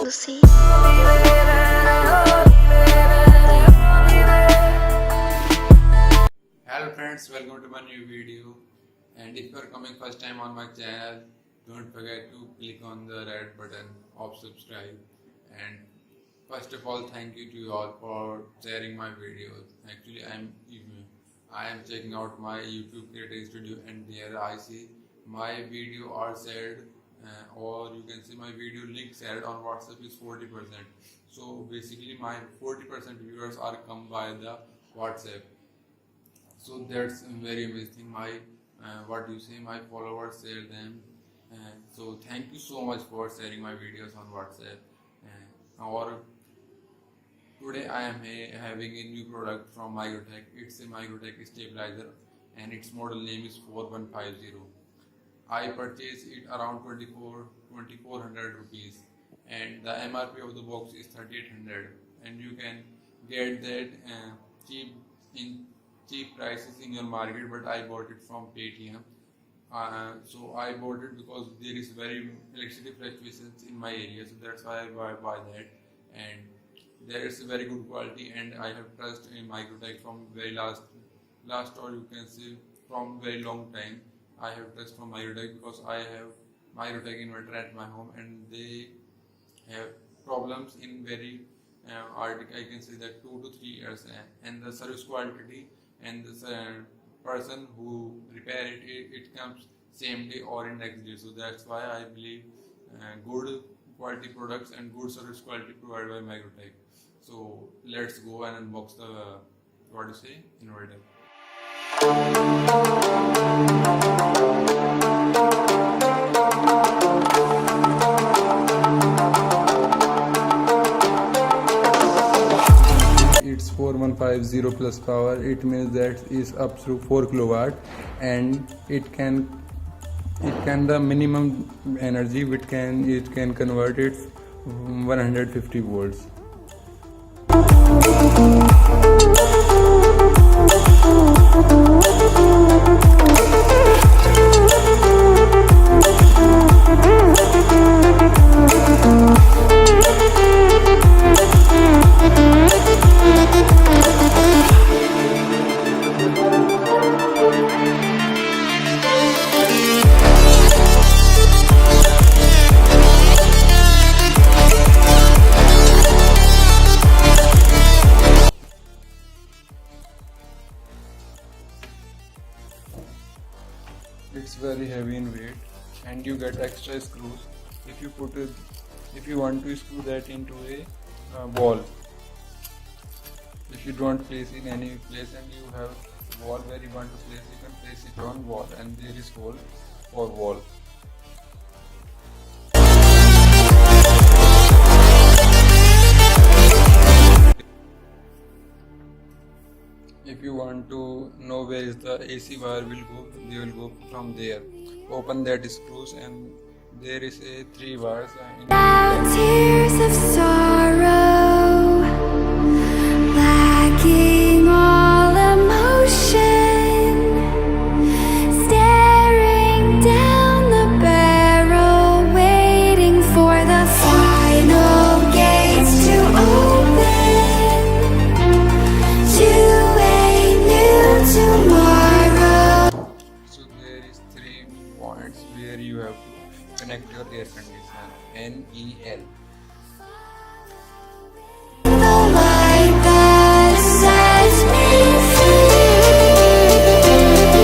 pussy. Hello friends, welcome to my new video. And if you are coming first time on my channel, don't forget to click on the red button of subscribe. And first of all, thank you to you all for sharing my videos. Actually, I am checking out my YouTube Creator Studio, and there I see my video are shared, or you can see my video link shared on WhatsApp is 40%. So basically my 40% viewers are come by the WhatsApp. So that's very amazing. My my followers share them. So thank you so much for sharing my videos on WhatsApp. Or today I am having a new product from Microtek. It's a Microtek stabilizer, and its model name is 4150. I purchased it around 2400 rupees, and the MRP of the box is 3800, and you can get that cheap in cheap prices in your market, but I bought it from Paytm. So I bought it because there is very electricity fluctuations in my area, so that's why I buy that. And there is a very good quality, and I have trust in Microtek from very last or you can say from very long time. I have trust from Microtek because I have Microtek inverter at my home, and they have problems in very I can say that 2 to 3 years, and the service quality and the person who repair it comes same day or in next day. So that's why I believe good quality products and good service quality provided by Microtek. So let's go and unbox the inverter. It's 4150 plus power. It means that is up to 4 kilowatt, and it can the minimum energy it can convert it 150 volts. It's very heavy in weight, and you get extra screws if you want to screw that into a wall. If you don't place in any place and you have wall where you want to place, you can place it on wall, and there is hole for wall. If you want to know where is the AC wire will go, they will go from there. Open that screws, and there is a 3 wires. Tears of sorrow, lacking all emotion, staring down the barrel, waiting for the final gates to open to tomorrow. So there is 3 points where you have to connect your air conditioner. NEL. The light that sets me free.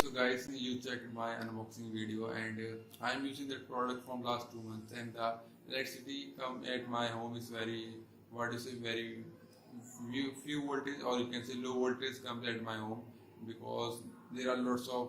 So guys, you checked my unboxing video, and I am using that product from last 2 months, and the electricity come at my home is very very few voltage, or you can say low voltage comes at my home, because there are lots of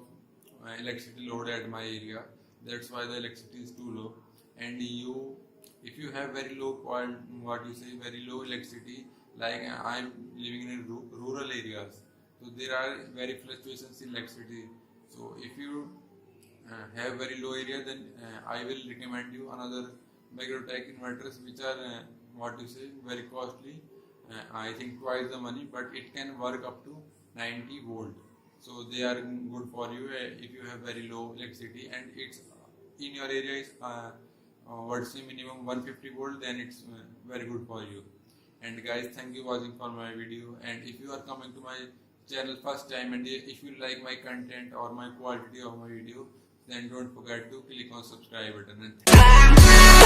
electricity load at my area. That's why the electricity is too low. And if you have very low very low electricity, like I'm living in rural areas, so there are very fluctuations in electricity. So if you have very low area, then I will recommend you another Microtek inverters, which are very costly. I think twice the money, but it can work up to 90 volt. So they are good for you if you have very low electricity, and it's in your area is minimum 150 volt, then it's very good for you. And guys, thank you watching for my video. And if you are coming to my channel first time and if you like my content or my quality of my video, then don't forget to click on subscribe button. And